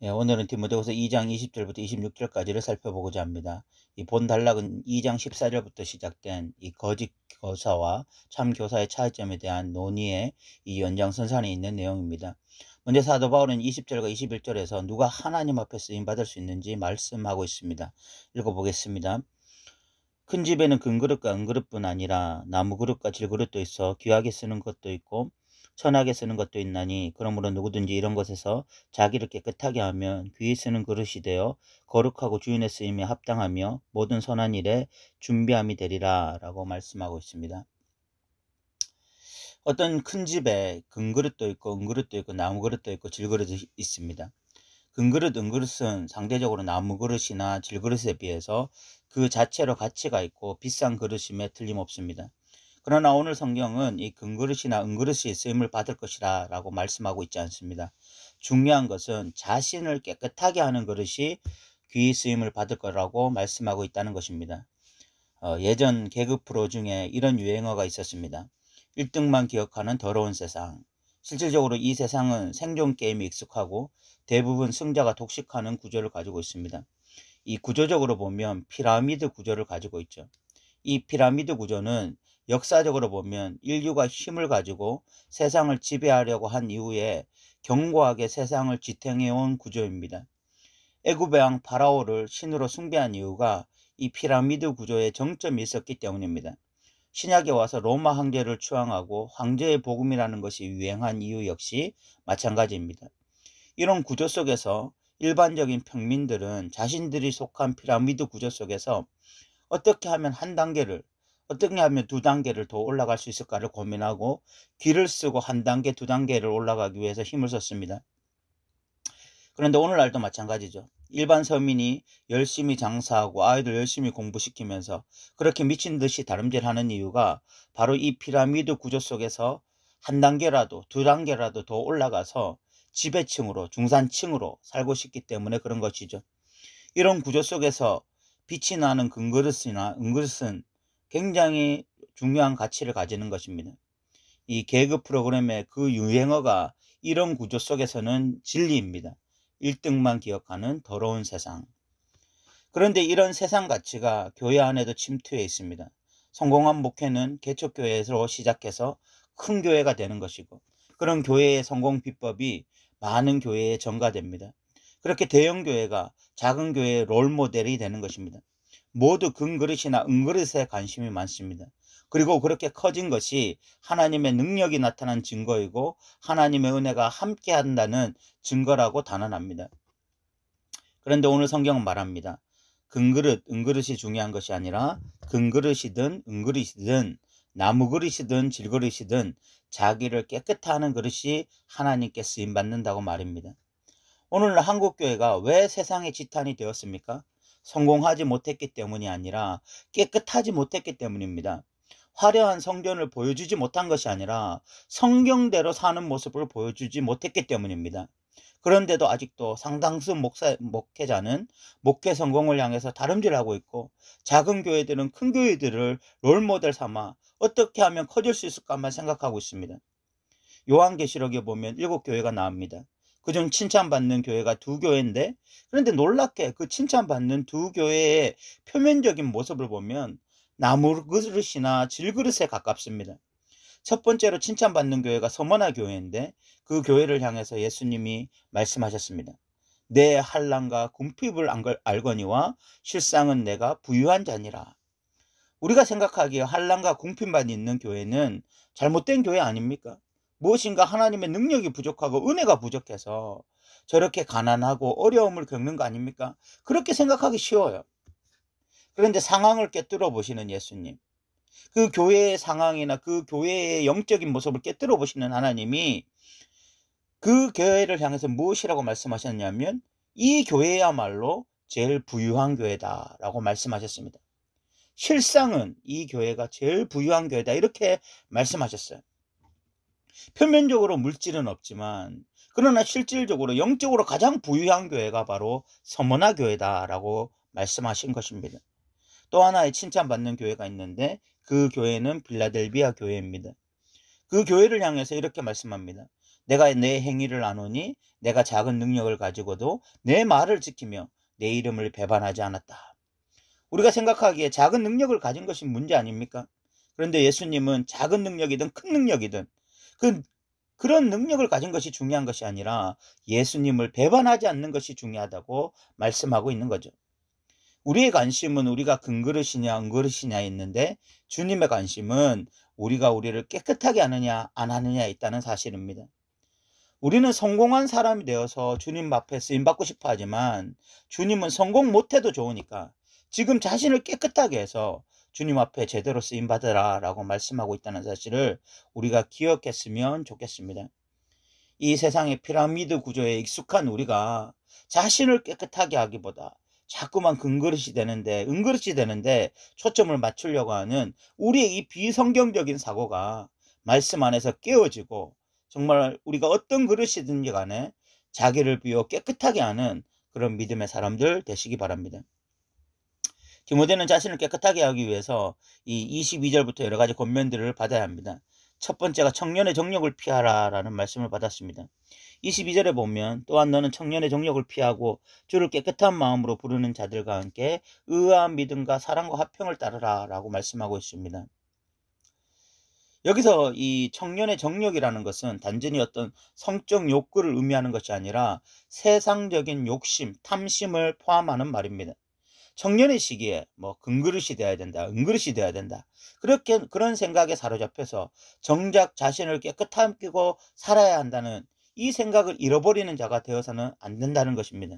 예, 오늘은 디모데후서 2장 20절부터 26절까지를 살펴보고자 합니다. 이 본 단락은 2장 14절부터 시작된 이 거짓 교사와 참 교사의 차이점에 대한 논의의 이 연장선상에 있는 내용입니다. 먼저 사도 바울은 20절과 21절에서 누가 하나님 앞에 쓰임받을 수 있는지 말씀하고 있습니다. 읽어보겠습니다. 큰 집에는 금그릇과 은그릇뿐 아니라 나무그릇과 질그릇도 있어 귀하게 쓰는 것도 있고 천하게 쓰는 것도 있나니 그러므로 누구든지 이런 것에서 자기를 깨끗하게 하면 귀히 쓰는 그릇이 되어 거룩하고 주인의 쓰임에 합당하며 모든 선한 일에 준비함이 되리라 라고 말씀하고 있습니다. 어떤 큰 집에 금그릇도 있고 은그릇도 있고 나무그릇도 있고 질그릇이 있습니다. 금그릇, 은그릇은 상대적으로 나무그릇이나 질그릇에 비해서 그 자체로 가치가 있고 비싼 그릇임에 틀림없습니다. 그러나 오늘 성경은 이 금그릇이나 은그릇이 쓰임을 받을 것이라 라고 말씀하고 있지 않습니다. 중요한 것은 자신을 깨끗하게 하는 그릇이 귀히 쓰임을 받을 거라고 말씀하고 있다는 것입니다. 예전 개그 프로 중에 이런 유행어가 있었습니다. 1등만 기억하는 더러운 세상. 실질적으로 이 세상은 생존 게임이 익숙하고 대부분 승자가 독식하는 구조를 가지고 있습니다. 이 구조적으로 보면 피라미드 구조를 가지고 있죠. 이 피라미드 구조는 역사적으로 보면 인류가 힘을 가지고 세상을 지배하려고 한 이후에 견고하게 세상을 지탱해온 구조입니다. 애굽의 왕 파라오를 신으로 숭배한 이유가 이 피라미드 구조에 정점이 있었기 때문입니다. 신약에 와서 로마 황제를 추앙하고 황제의 복음이라는 것이 유행한 이유 역시 마찬가지입니다. 이런 구조 속에서 일반적인 평민들은 자신들이 속한 피라미드 구조 속에서 어떻게 하면 한 단계를, 어떻게 하면 두 단계를 더 올라갈 수 있을까를 고민하고 기를 쓰고 한 단계, 두 단계를 올라가기 위해서 힘을 썼습니다. 그런데 오늘날도 마찬가지죠. 일반 서민이 열심히 장사하고 아이들 열심히 공부시키면서 그렇게 미친 듯이 다름질하는 이유가 바로 이 피라미드 구조 속에서 한 단계라도 두 단계라도 더 올라가서 지배층으로 중산층으로 살고 싶기 때문에 그런 것이죠. 이런 구조 속에서 빛이 나는 금그릇이나 은그릇은 굉장히 중요한 가치를 가지는 것입니다. 이 개그 프로그램의 그 유행어가 이런 구조 속에서는 진리입니다. 1등만 기억하는 더러운 세상. 그런데 이런 세상 가치가 교회 안에도 침투해 있습니다. 성공한 목회는 개척교회에서 시작해서 큰 교회가 되는 것이고 그런 교회의 성공 비법이 많은 교회에 전가됩니다. 그렇게 대형 교회가 작은 교회의 롤모델이 되는 것입니다. 모두 금그릇이나 은그릇에 관심이 많습니다. 그리고 그렇게 커진 것이 하나님의 능력이 나타난 증거이고 하나님의 은혜가 함께 한다는 증거라고 단언합니다. 그런데 오늘 성경은 말합니다. 금그릇, 은그릇이 중요한 것이 아니라 금그릇이든 은그릇이든 나무그릇이든 질그릇이든 자기를 깨끗하는 그릇이 하나님께 쓰임받는다고 말입니다. 오늘날 한국교회가 왜 세상의 지탄이 되었습니까? 성공하지 못했기 때문이 아니라 깨끗하지 못했기 때문입니다. 화려한 성전을 보여주지 못한 것이 아니라 성경대로 사는 모습을 보여주지 못했기 때문입니다. 그런데도 아직도 상당수 목회자는 목회 성공을 향해서 다름질하고 있고 작은 교회들은 큰 교회들을 롤모델 삼아 어떻게 하면 커질 수 있을까만 생각하고 있습니다. 요한계시록에 보면 7교회가 나옵니다. 그중 칭찬받는 교회가 2교회인데 그런데 놀랍게 그 칭찬받는 2교회의 표면적인 모습을 보면 나무그릇이나 질그릇에 가깝습니다. 첫 번째로 칭찬받는 교회가 서머나 교회인데 그 교회를 향해서 예수님이 말씀하셨습니다. 내 한량과 궁핍을 알거니와 실상은 내가 부유한 자니라. 우리가 생각하기에 한량과 궁핍만 있는 교회는 잘못된 교회 아닙니까? 무엇인가 하나님의 능력이 부족하고 은혜가 부족해서 저렇게 가난하고 어려움을 겪는 거 아닙니까? 그렇게 생각하기 쉬워요. 그런데 상황을 깨뜨려 보시는 예수님, 그 교회의 상황이나 그 교회의 영적인 모습을 깨뜨려 보시는 하나님이 그 교회를 향해서 무엇이라고 말씀하셨냐면 이 교회야말로 제일 부유한 교회다라고 말씀하셨습니다. 실상은 이 교회가 제일 부유한 교회다 이렇게 말씀하셨어요. 표면적으로 물질은 없지만 그러나 실질적으로 영적으로 가장 부유한 교회가 바로 서머나 교회다라고 말씀하신 것입니다. 또 하나의 칭찬받는 교회가 있는데 그 교회는 빌라델비아 교회입니다. 그 교회를 향해서 이렇게 말씀합니다. 내가 내 행위를 아노니 내가 작은 능력을 가지고도 내 말을 지키며 내 이름을 배반하지 않았다. 우리가 생각하기에 작은 능력을 가진 것이 문제 아닙니까? 그런데 예수님은 작은 능력이든 큰 능력이든 그런 능력을 가진 것이 중요한 것이 아니라 예수님을 배반하지 않는 것이 중요하다고 말씀하고 있는 거죠. 우리의 관심은 우리가 금그릇이냐 은그릇이냐에 있는데 주님의 관심은 우리가 우리를 깨끗하게 하느냐 안 하느냐에 있다는 사실입니다. 우리는 성공한 사람이 되어서 주님 앞에 쓰임받고 싶어 하지만 주님은 성공 못해도 좋으니까 지금 자신을 깨끗하게 해서 주님 앞에 제대로 쓰임받으라 라고 말씀하고 있다는 사실을 우리가 기억했으면 좋겠습니다. 이 세상의 피라미드 구조에 익숙한 우리가 자신을 깨끗하게 하기보다 자꾸만 금그릇이 되는데 은그릇이 되는데 초점을 맞추려고 하는 우리의 이 비성경적인 사고가 말씀 안에서 깨어지고 정말 우리가 어떤 그릇이든지 간에 자기를 비워 깨끗하게 하는 그런 믿음의 사람들 되시기 바랍니다. 디모데는 자신을 깨끗하게 하기 위해서 이 22절부터 여러 가지 권면들을 받아야 합니다. 첫 번째가 청년의 정욕을 피하라 라는 말씀을 받았습니다. 22절에 보면 또한 너는 청년의 정욕을 피하고 주를 깨끗한 마음으로 부르는 자들과 함께 의아한 믿음과 사랑과 화평을 따르라 라고 말씀하고 있습니다. 여기서 이 청년의 정욕이라는 것은 단순히 어떤 성적 욕구를 의미하는 것이 아니라 세상적인 욕심, 탐심을 포함하는 말입니다. 청년의 시기에 뭐 금그릇이 되어야 된다, 은그릇이 되어야 된다. 그런 생각에 사로잡혀서 정작 자신을 깨끗하고 살아야 한다는 이 생각을 잃어버리는 자가 되어서는 안 된다는 것입니다.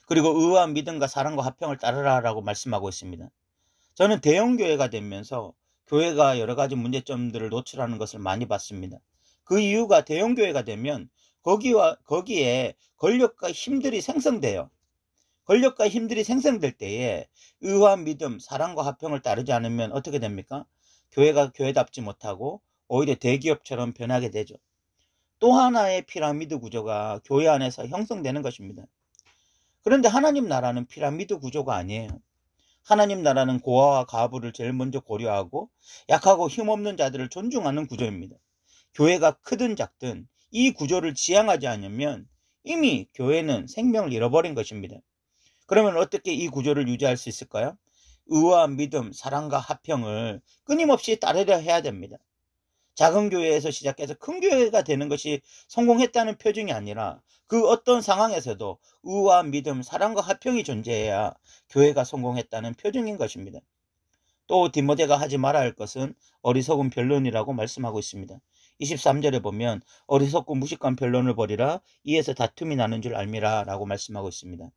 그리고 의아한 믿음과 사랑과 화평을 따르라라고 말씀하고 있습니다. 저는 대형교회가 되면서 교회가 여러 가지 문제점들을 노출하는 것을 많이 봤습니다. 그 이유가 대형교회가 되면 거기에 권력과 힘들이 생성돼요. 권력과 힘들이 생성될 때에 의화한 믿음, 사랑과 화평을 따르지 않으면 어떻게 됩니까? 교회가 교회답지 못하고 오히려 대기업처럼 변하게 되죠. 또 하나의 피라미드 구조가 교회 안에서 형성되는 것입니다. 그런데 하나님 나라는 피라미드 구조가 아니에요. 하나님 나라는 고아와 과부를 제일 먼저 고려하고 약하고 힘없는 자들을 존중하는 구조입니다. 교회가 크든 작든 이 구조를 지향하지 않으면 이미 교회는 생명을 잃어버린 것입니다. 그러면 어떻게 이 구조를 유지할 수 있을까요? 의와 믿음, 사랑과 화평을 끊임없이 따르려 해야 됩니다. 작은 교회에서 시작해서 큰 교회가 되는 것이 성공했다는 표징이 아니라 그 어떤 상황에서도 의와 믿음, 사랑과 화평이 존재해야 교회가 성공했다는 표징인 것입니다. 또 디모데가 하지 말아야 할 것은 어리석은 변론이라고 말씀하고 있습니다. 23절에 보면 어리석고 무식한 변론을 버리라, 이에서 다툼이 나는 줄 알미라 라고 말씀하고 있습니다.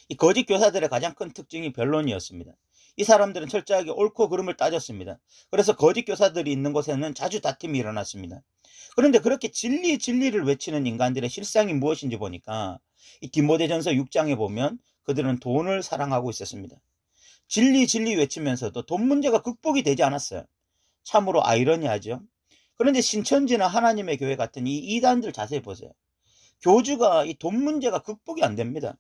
이 거짓 교사들의 가장 큰 특징이 변론이었습니다. 이 사람들은 철저하게 옳고 그름을 따졌습니다. 그래서 거짓 교사들이 있는 곳에는 자주 다툼이 일어났습니다. 그런데 그렇게 진리를 외치는 인간들의 실상이 무엇인지 보니까 이 디모데전서 6장에 보면 그들은 돈을 사랑하고 있었습니다. 진리 외치면서도 돈 문제가 극복이 되지 않았어요. 참으로 아이러니하죠. 그런데 신천지나 하나님의 교회 같은 이 이단들 자세히 보세요. 교주가 이 돈 문제가 극복이 안 됩니다.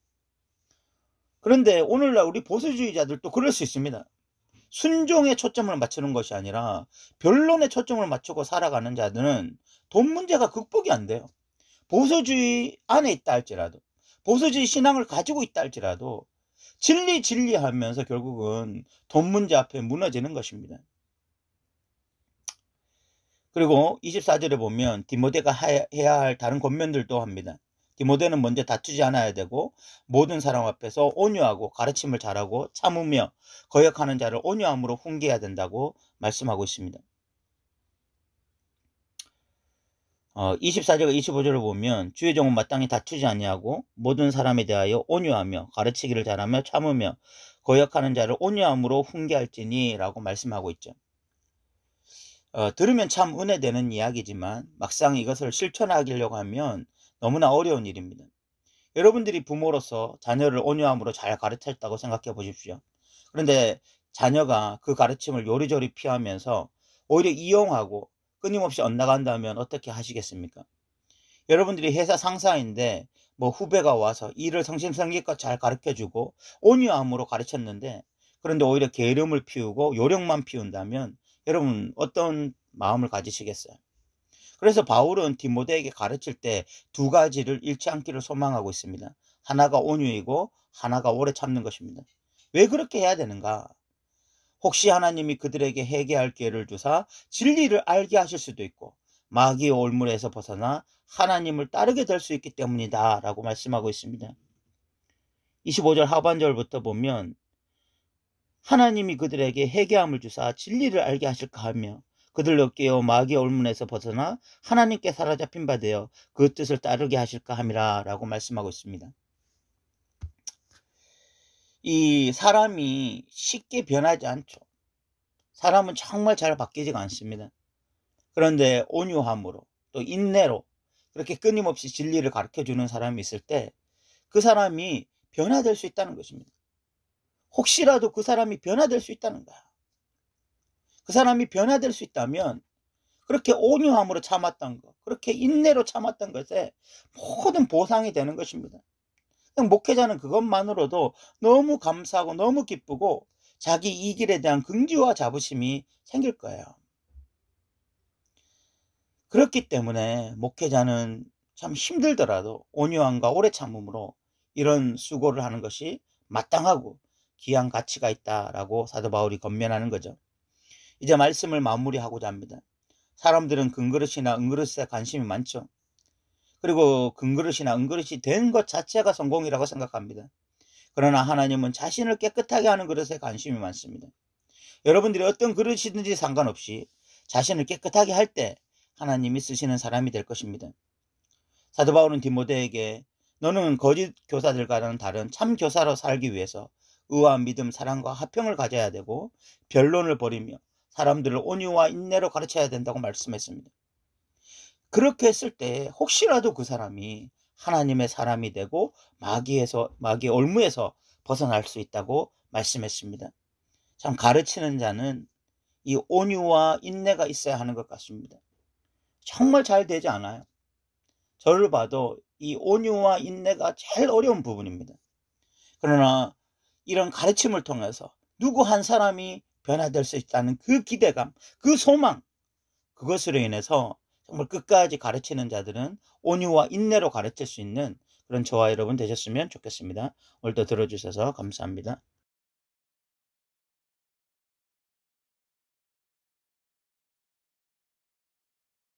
그런데 오늘날 우리 보수주의자들도 그럴 수 있습니다. 순종에 초점을 맞추는 것이 아니라 변론에 초점을 맞추고 살아가는 자들은 돈 문제가 극복이 안 돼요. 보수주의 안에 있다 할지라도, 보수주의 신앙을 가지고 있다 할지라도 진리 하면서 결국은 돈 문제 앞에 무너지는 것입니다. 그리고 24절에 보면 디모데가 해야 할 다른 권면들도 합니다. 디모데는 먼저 다투지 않아야 되고 모든 사람 앞에서 온유하고 가르침을 잘하고 참으며 거역하는 자를 온유함으로 훈계해야 된다고 말씀하고 있습니다. 24절과 25절을 보면 주의 종은 마땅히 다투지 아니하고 모든 사람에 대하여 온유하며 가르치기를 잘하며 참으며 거역하는 자를 온유함으로 훈계할지니 라고 말씀하고 있죠. 들으면 참 은혜되는 이야기지만 막상 이것을 실천하려고 하면 너무나 어려운 일입니다. 여러분들이 부모로서 자녀를 온유함으로 잘 가르쳤다고 생각해 보십시오. 그런데 자녀가 그 가르침을 요리조리 피하면서 오히려 이용하고 끊임없이 엇나간다면 어떻게 하시겠습니까? 여러분들이 회사 상사인데 뭐 후배가 와서 일을 성심성의껏 잘 가르쳐주고 온유함으로 가르쳤는데 그런데 오히려 게으름을 피우고 요령만 피운다면 여러분 어떤 마음을 가지시겠어요? 그래서 바울은 디모데에게 가르칠 때 두 가지를 잃지 않기를 소망하고 있습니다. 하나가 온유이고 하나가 오래 참는 것입니다. 왜 그렇게 해야 되는가? 혹시 하나님이 그들에게 회개할 기회를 주사 진리를 알게 하실 수도 있고 마귀의 올무에서 벗어나 하나님을 따르게 될 수 있기 때문이다 라고 말씀하고 있습니다. 25절 하반절부터 보면 하나님이 그들에게 회개함을 주사 진리를 알게 하실까 하며 그들로 깨어 마귀의 올문에서 벗어나 하나님께 사로잡힌 바 되어 그 뜻을 따르게 하실까 함이라 라고 말씀하고 있습니다. 이 사람이 쉽게 변하지 않죠. 사람은 정말 잘 바뀌지가 않습니다. 그런데 온유함으로 또 인내로 그렇게 끊임없이 진리를 가르쳐주는 사람이 있을 때 그 사람이 변화될 수 있다는 것입니다. 혹시라도 그 사람이 변화될 수 있다는 거야. 그 사람이 변화될 수 있다면 그렇게 온유함으로 참았던 것, 그렇게 인내로 참았던 것에 모든 보상이 되는 것입니다. 그냥 목회자는 그것만으로도 너무 감사하고 너무 기쁘고 자기 이 길에 대한 긍지와 자부심이 생길 거예요. 그렇기 때문에 목회자는 참 힘들더라도 온유함과 오래 참음으로 이런 수고를 하는 것이 마땅하고 귀한 가치가 있다라고 사도 바울이 권면하는 거죠. 이제 말씀을 마무리하고자 합니다. 사람들은 금그릇이나 은그릇에 관심이 많죠. 그리고 금그릇이나 은그릇이 된 것 자체가 성공이라고 생각합니다. 그러나 하나님은 자신을 깨끗하게 하는 그릇에 관심이 많습니다. 여러분들이 어떤 그릇이든지 상관없이 자신을 깨끗하게 할 때 하나님이 쓰시는 사람이 될 것입니다. 사도 바울은 디모데에게 너는 거짓 교사들과는 다른 참 교사로 살기 위해서 의와 믿음, 사랑과 화평을 가져야 되고 변론을 버리며 사람들을 온유와 인내로 가르쳐야 된다고 말씀했습니다. 그렇게 했을 때 혹시라도 그 사람이 하나님의 사람이 되고 마귀의 올무에서 벗어날 수 있다고 말씀했습니다. 참 가르치는 자는 이 온유와 인내가 있어야 하는 것 같습니다. 정말 잘 되지 않아요. 저를 봐도 이 온유와 인내가 제일 어려운 부분입니다. 그러나 이런 가르침을 통해서 누구 한 사람이 변화될 수 있다는 그 기대감, 그 소망, 그것으로 인해서 정말 끝까지 가르치는 자들은 온유와 인내로 가르칠 수 있는 그런 저와 여러분 되셨으면 좋겠습니다. 오늘도 들어주셔서 감사합니다.